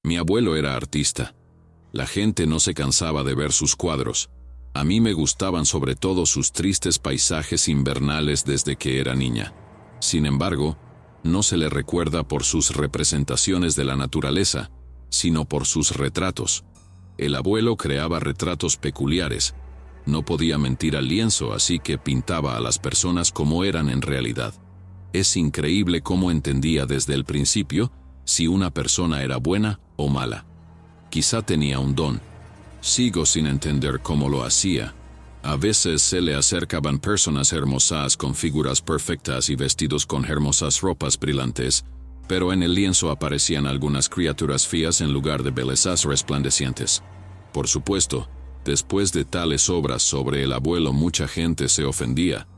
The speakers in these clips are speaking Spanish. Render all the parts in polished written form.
Mi abuelo era artista. La gente no se cansaba de ver sus cuadros. A mí me gustaban sobre todo sus tristes paisajes invernales desde que era niña. Sin embargo, no se le recuerda por sus representaciones de la naturaleza, sino por sus retratos. El abuelo creaba retratos peculiares. No podía mentir al lienzo, así que pintaba a las personas como eran en realidad. Es increíble cómo entendía desde el principio si una persona era buena o mala. Quizá tenía un don. Sigo sin entender cómo lo hacía. A veces se le acercaban personas hermosas con figuras perfectas y vestidos con hermosas ropas brillantes, pero en el lienzo aparecían algunas criaturas feas en lugar de bellezas resplandecientes. Por supuesto, después de tales obras sobre el abuelo mucha gente se ofendía.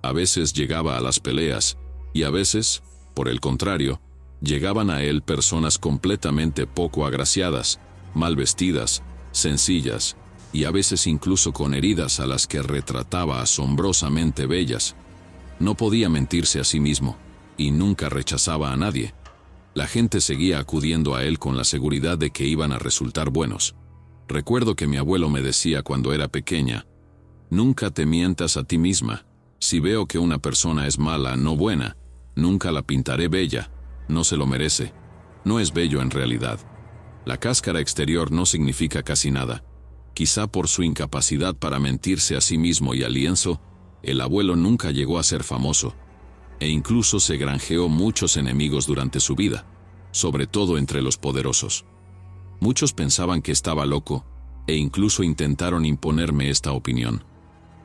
A veces llegaba a las peleas, y a veces, por el contrario, llegaban a él personas completamente poco agraciadas, mal vestidas, sencillas, y a veces incluso con heridas a las que retrataba asombrosamente bellas. No podía mentirse a sí mismo, y nunca rechazaba a nadie. La gente seguía acudiendo a él con la seguridad de que iban a resultar buenos. Recuerdo que mi abuelo me decía cuando era pequeña: «Nunca te mientas a ti misma. Si veo que una persona es mala, no buena, nunca la pintaré bella. No se lo merece. No es bello en realidad». La cáscara exterior no significa casi nada. Quizá por su incapacidad para mentirse a sí mismo y al lienzo, el abuelo nunca llegó a ser famoso, e incluso se granjeó muchos enemigos durante su vida, sobre todo entre los poderosos. Muchos pensaban que estaba loco, e incluso intentaron imponerme esta opinión.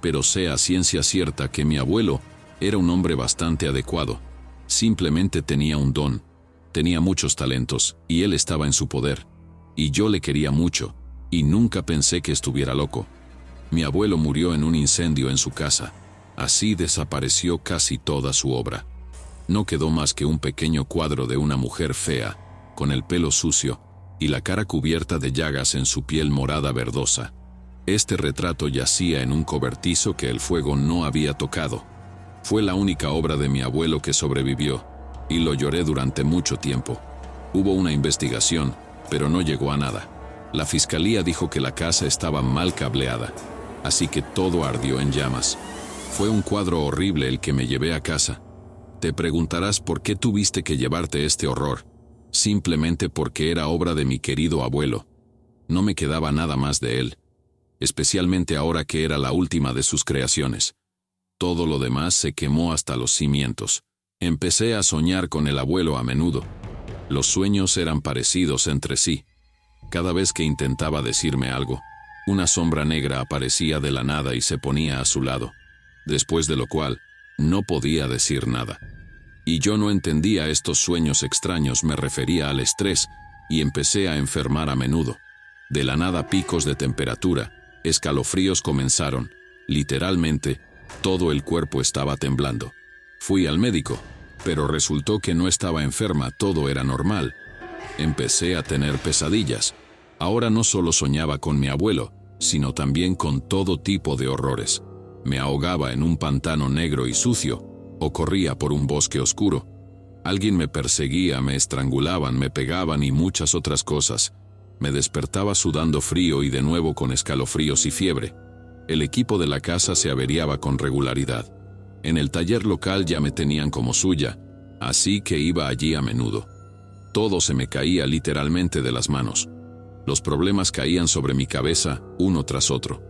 Pero sé a ciencia cierta que mi abuelo era un hombre bastante adecuado. Simplemente tenía un don, tenía muchos talentos, y él estaba en su poder. Y yo le quería mucho, y nunca pensé que estuviera loco. Mi abuelo murió en un incendio en su casa. Así desapareció casi toda su obra. No quedó más que un pequeño cuadro de una mujer fea, con el pelo sucio, y la cara cubierta de llagas en su piel morada verdosa. Este retrato yacía en un cobertizo que el fuego no había tocado. Fue la única obra de mi abuelo que sobrevivió, y lo lloré durante mucho tiempo. Hubo una investigación, pero no llegó a nada. La fiscalía dijo que la casa estaba mal cableada, así que todo ardió en llamas. Fue un cuadro horrible el que me llevé a casa. Te preguntarás por qué tuviste que llevarte este horror. Simplemente porque era obra de mi querido abuelo. No me quedaba nada más de él, especialmente ahora que era la última de sus creaciones. Todo lo demás se quemó hasta los cimientos. Empecé a soñar con el abuelo a menudo. Los sueños eran parecidos entre sí. Cada vez que intentaba decirme algo, una sombra negra aparecía de la nada y se ponía a su lado, después de lo cual no podía decir nada. Y yo no entendía estos sueños extraños, me refería al estrés, y empecé a enfermar a menudo. De la nada picos de temperatura, escalofríos comenzaron, literalmente, todo el cuerpo estaba temblando. Fui al médico, pero resultó que no estaba enferma, todo era normal. Empecé a tener pesadillas. Ahora no solo soñaba con mi abuelo, sino también con todo tipo de horrores. Me ahogaba en un pantano negro y sucio, o corría por un bosque oscuro. Alguien me perseguía, me estrangulaban, me pegaban y muchas otras cosas. Me despertaba sudando frío y de nuevo con escalofríos y fiebre. El equipo de la casa se averiaba con regularidad. En el taller local ya me tenían como suya, así que iba allí a menudo. Todo se me caía literalmente de las manos. Los problemas caían sobre mi cabeza, uno tras otro.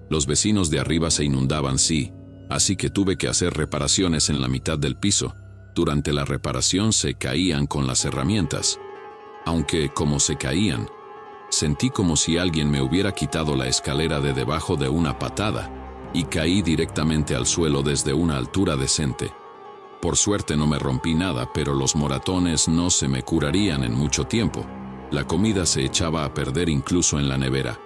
Los vecinos de arriba se inundaban, sí, así que tuve que hacer reparaciones en la mitad del piso. Durante la reparación se caían con las herramientas. Aunque, como se caían, sentí como si alguien me hubiera quitado la escalera de debajo de una patada, y caí directamente al suelo desde una altura decente. Por suerte no me rompí nada, pero los moratones no se me curarían en mucho tiempo. La comida se echaba a perder incluso en la nevera.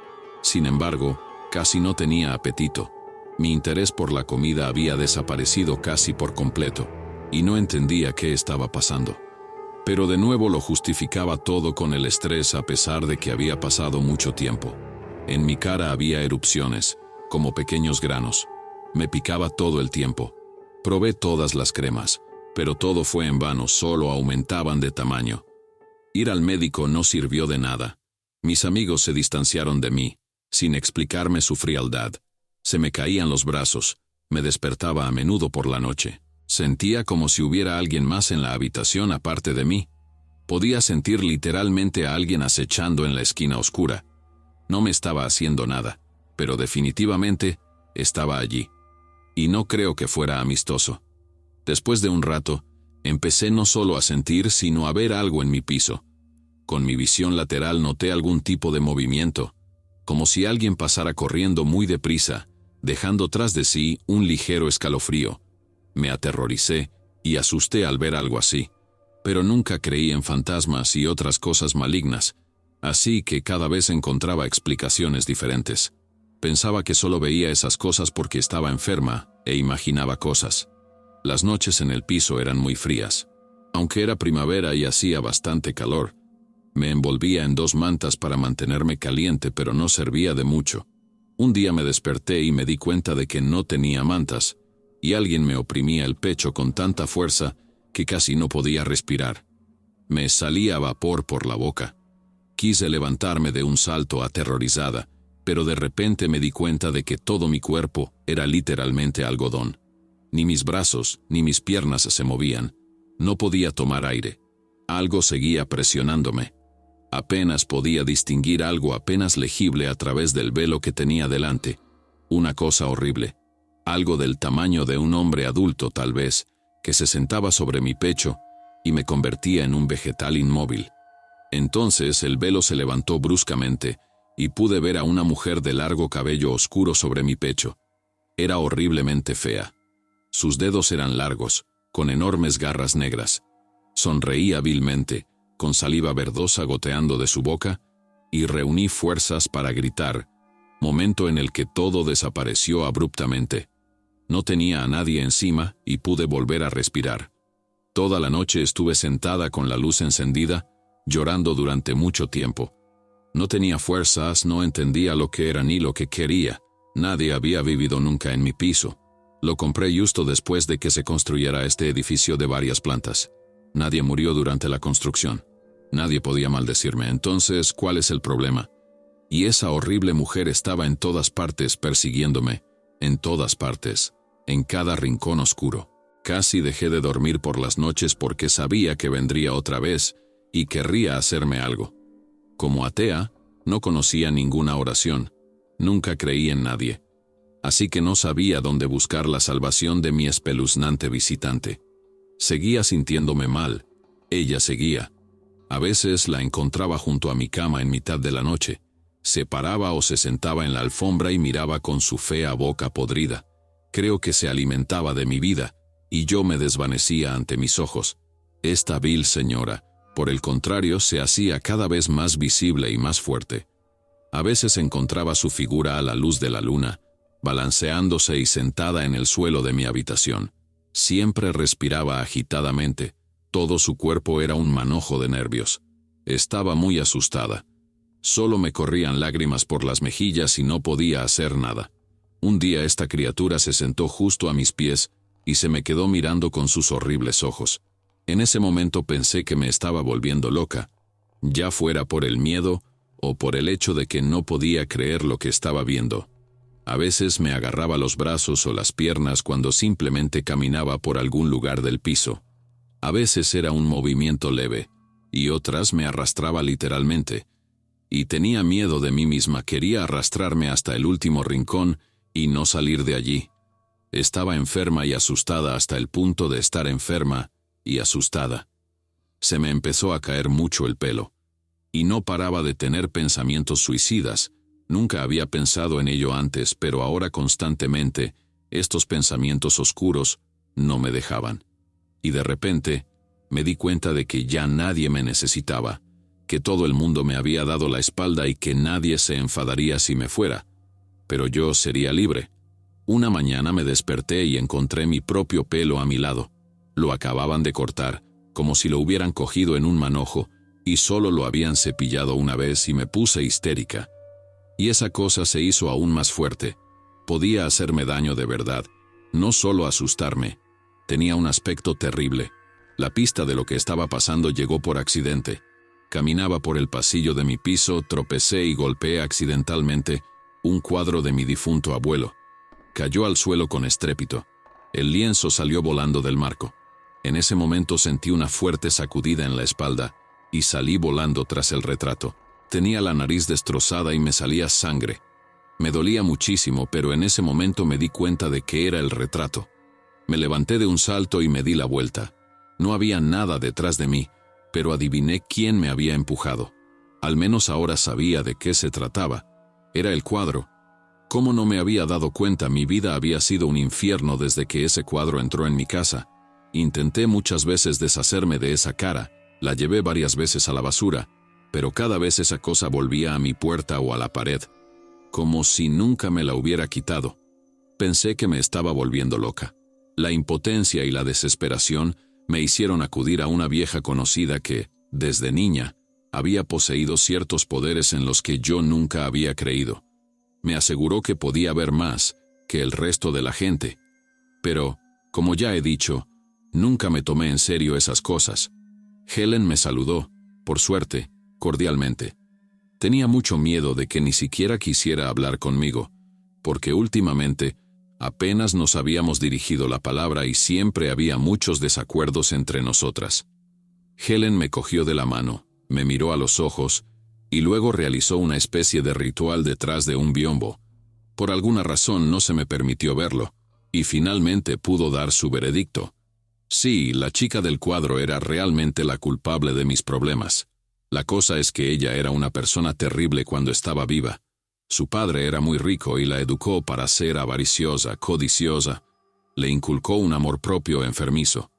Sin embargo, casi no tenía apetito. Mi interés por la comida había desaparecido casi por completo, y no entendía qué estaba pasando. Pero de nuevo lo justificaba todo con el estrés a pesar de que había pasado mucho tiempo. En mi cara había erupciones, como pequeños granos. Me picaba todo el tiempo. Probé todas las cremas, pero todo fue en vano, solo aumentaban de tamaño. Ir al médico no sirvió de nada. Mis amigos se distanciaron de mí, sin explicarme su frialdad. Se me caían los brazos, me despertaba a menudo por la noche. Sentía como si hubiera alguien más en la habitación aparte de mí. Podía sentir literalmente a alguien acechando en la esquina oscura. No me estaba haciendo nada, pero definitivamente estaba allí. Y no creo que fuera amistoso. Después de un rato, empecé no solo a sentir, sino a ver algo en mi piso. Con mi visión lateral noté algún tipo de movimiento, como si alguien pasara corriendo muy deprisa, dejando tras de sí un ligero escalofrío. Me aterroricé y asusté al ver algo así, pero nunca creí en fantasmas y otras cosas malignas, así que cada vez encontraba explicaciones diferentes. Pensaba que solo veía esas cosas porque estaba enferma e imaginaba cosas. Las noches en el piso eran muy frías. Aunque era primavera y hacía bastante calor, me envolvía en 2 mantas para mantenerme caliente, pero no servía de mucho. Un día me desperté y me di cuenta de que no tenía mantas, y alguien me oprimía el pecho con tanta fuerza que casi no podía respirar. Me salía vapor por la boca. Quise levantarme de un salto aterrorizada, pero de repente me di cuenta de que todo mi cuerpo era literalmente algodón. Ni mis brazos ni mis piernas se movían. No podía tomar aire. Algo seguía presionándome. Apenas podía distinguir algo apenas legible a través del velo que tenía delante. Una cosa horrible. Algo del tamaño de un hombre adulto tal vez, que se sentaba sobre mi pecho y me convertía en un vegetal inmóvil. Entonces el velo se levantó bruscamente y pude ver a una mujer de largo cabello oscuro sobre mi pecho. Era horriblemente fea. Sus dedos eran largos, con enormes garras negras. Sonreía hábilmente, con saliva verdosa goteando de su boca, y reuní fuerzas para gritar, momento en el que todo desapareció abruptamente. No tenía a nadie encima y pude volver a respirar. Toda la noche estuve sentada con la luz encendida, llorando durante mucho tiempo. No tenía fuerzas, no entendía lo que era ni lo que quería. Nadie había vivido nunca en mi piso. Lo compré justo después de que se construyera este edificio de varias plantas. Nadie murió durante la construcción. Nadie podía maldecirme. Entonces, ¿cuál es el problema? Y esa horrible mujer estaba en todas partes persiguiéndome. En todas partes. En cada rincón oscuro. Casi dejé de dormir por las noches porque sabía que vendría otra vez y querría hacerme algo. Como atea, no conocía ninguna oración. Nunca creí en nadie. Así que no sabía dónde buscar la salvación de mi espeluznante visitante. Seguía sintiéndome mal. Ella seguía. A veces la encontraba junto a mi cama en mitad de la noche. Se paraba o se sentaba en la alfombra y miraba con su fea boca podrida. Creo que se alimentaba de mi vida, y yo me desvanecía ante mis ojos. Esta vil señora, por el contrario, se hacía cada vez más visible y más fuerte. A veces encontraba su figura a la luz de la luna, balanceándose y sentada en el suelo de mi habitación. Siempre respiraba agitadamente. Todo su cuerpo era un manojo de nervios. Estaba muy asustada. Solo me corrían lágrimas por las mejillas y no podía hacer nada. Un día esta criatura se sentó justo a mis pies y se me quedó mirando con sus horribles ojos. En ese momento pensé que me estaba volviendo loca, ya fuera por el miedo o por el hecho de que no podía creer lo que estaba viendo. A veces me agarraba los brazos o las piernas cuando simplemente caminaba por algún lugar del piso. A veces era un movimiento leve, y otras me arrastraba literalmente. Y tenía miedo de mí misma, quería arrastrarme hasta el último rincón y no salir de allí. Estaba enferma y asustada hasta el punto de estar enferma y asustada. Se me empezó a caer mucho el pelo. Y no paraba de tener pensamientos suicidas. Nunca había pensado en ello antes, pero ahora constantemente, estos pensamientos oscuros no me dejaban. Y de repente, me di cuenta de que ya nadie me necesitaba, que todo el mundo me había dado la espalda y que nadie se enfadaría si me fuera. Pero yo sería libre. Una mañana me desperté y encontré mi propio pelo a mi lado. Lo acababan de cortar, como si lo hubieran cogido en un manojo, y solo lo habían cepillado una vez y me puse histérica. Y esa cosa se hizo aún más fuerte. Podía hacerme daño de verdad, no solo asustarme. Tenía un aspecto terrible. La pista de lo que estaba pasando llegó por accidente. Caminaba por el pasillo de mi piso, tropecé y golpeé accidentalmente un cuadro de mi difunto abuelo. Cayó al suelo con estrépito. El lienzo salió volando del marco. En ese momento sentí una fuerte sacudida en la espalda y salí volando tras el retrato. Tenía la nariz destrozada y me salía sangre. Me dolía muchísimo, pero en ese momento me di cuenta de que era el retrato. Me levanté de un salto y me di la vuelta. No había nada detrás de mí, pero adiviné quién me había empujado. Al menos ahora sabía de qué se trataba. Era el cuadro. ¿Cómo no me había dado cuenta? Mi vida había sido un infierno desde que ese cuadro entró en mi casa. Intenté muchas veces deshacerme de esa cara, la llevé varias veces a la basura, pero cada vez esa cosa volvía a mi puerta o a la pared, como si nunca me la hubiera quitado. Pensé que me estaba volviendo loca. La impotencia y la desesperación me hicieron acudir a una vieja conocida que, desde niña, había poseído ciertos poderes en los que yo nunca había creído. Me aseguró que podía ver más que el resto de la gente, pero, como ya he dicho, nunca me tomé en serio esas cosas. Helen me saludó, por suerte, cordialmente. Tenía mucho miedo de que ni siquiera quisiera hablar conmigo, porque últimamente apenas nos habíamos dirigido la palabra y siempre había muchos desacuerdos entre nosotras. Helen me cogió de la mano, me miró a los ojos y luego realizó una especie de ritual detrás de un biombo. Por alguna razón no se me permitió verlo, y finalmente pudo dar su veredicto. Sí, la chica del cuadro era realmente la culpable de mis problemas. La cosa es que ella era una persona terrible cuando estaba viva. Su padre era muy rico y la educó para ser avariciosa, codiciosa. Le inculcó un amor propio enfermizo.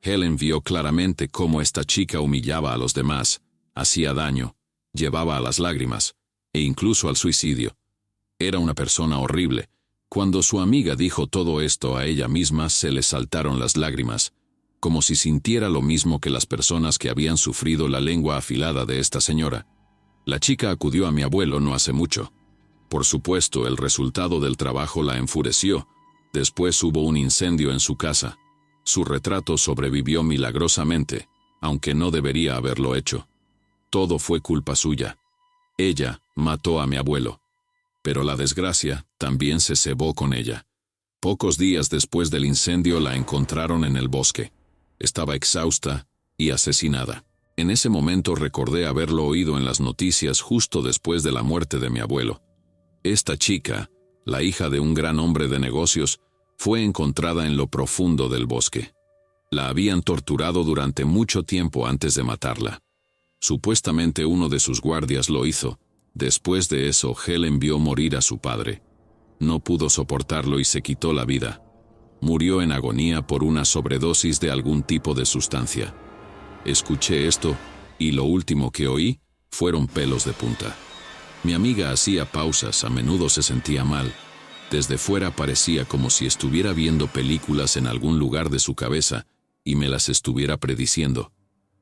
Helen vio claramente cómo esta chica humillaba a los demás, hacía daño, llevaba a las lágrimas, e incluso al suicidio. Era una persona horrible. Cuando su amiga dijo todo esto a ella misma, se le saltaron las lágrimas, como si sintiera lo mismo que las personas que habían sufrido la lengua afilada de esta señora. La chica acudió a mi abuelo no hace mucho. Por supuesto, el resultado del trabajo la enfureció. Después hubo un incendio en su casa. Su retrato sobrevivió milagrosamente, aunque no debería haberlo hecho. Todo fue culpa suya. Ella mató a mi abuelo. Pero la desgracia también se cebó con ella. Pocos días después del incendio la encontraron en el bosque. Estaba exhausta y asesinada. En ese momento recordé haberlo oído en las noticias justo después de la muerte de mi abuelo. Esta chica, la hija de un gran hombre de negocios, fue encontrada en lo profundo del bosque. La habían torturado durante mucho tiempo antes de matarla. Supuestamente uno de sus guardias lo hizo. Después de eso, Helen vio morir a su padre. No pudo soportarlo y se quitó la vida. Murió en agonía por una sobredosis de algún tipo de sustancia. Escuché esto, y lo último que oí fueron pelos de punta. Mi amiga hacía pausas, a menudo se sentía mal. Desde fuera parecía como si estuviera viendo películas en algún lugar de su cabeza y me las estuviera prediciendo.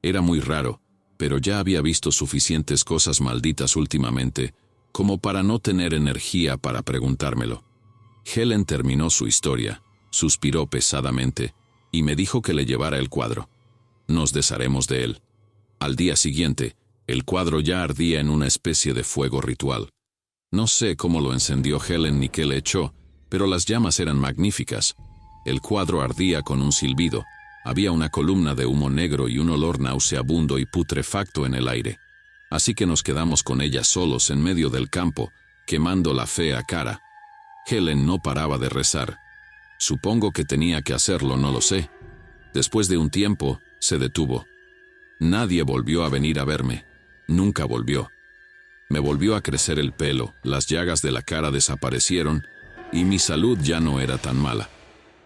Era muy raro, pero ya había visto suficientes cosas malditas últimamente como para no tener energía para preguntármelo. Helen terminó su historia, suspiró pesadamente y me dijo que le llevara el cuadro. Nos desharemos de él. Al día siguiente, el cuadro ya ardía en una especie de fuego ritual. No sé cómo lo encendió Helen ni qué le echó, pero las llamas eran magníficas. El cuadro ardía con un silbido. Había una columna de humo negro y un olor nauseabundo y putrefacto en el aire. Así que nos quedamos con ella solos en medio del campo, quemando la fea cara. Helen no paraba de rezar. Supongo que tenía que hacerlo, no lo sé. Después de un tiempo, se detuvo. Nadie volvió a venir a verme. Nunca volvió. Me volvió a crecer el pelo, las llagas de la cara desaparecieron y mi salud ya no era tan mala.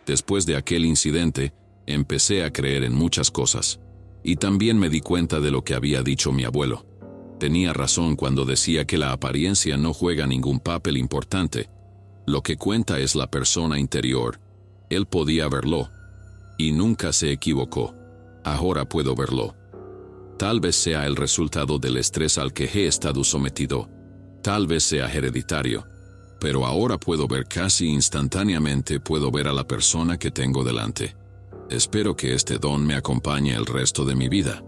Después de aquel incidente, empecé a creer en muchas cosas. Y también me di cuenta de lo que había dicho mi abuelo. Tenía razón cuando decía que la apariencia no juega ningún papel importante. Lo que cuenta es la persona interior. Él podía verlo. Y nunca se equivocó. Ahora puedo verlo. Tal vez sea el resultado del estrés al que he estado sometido. Tal vez sea hereditario. Pero ahora puedo ver casi instantáneamente, puedo ver a la persona que tengo delante. Espero que este don me acompañe el resto de mi vida.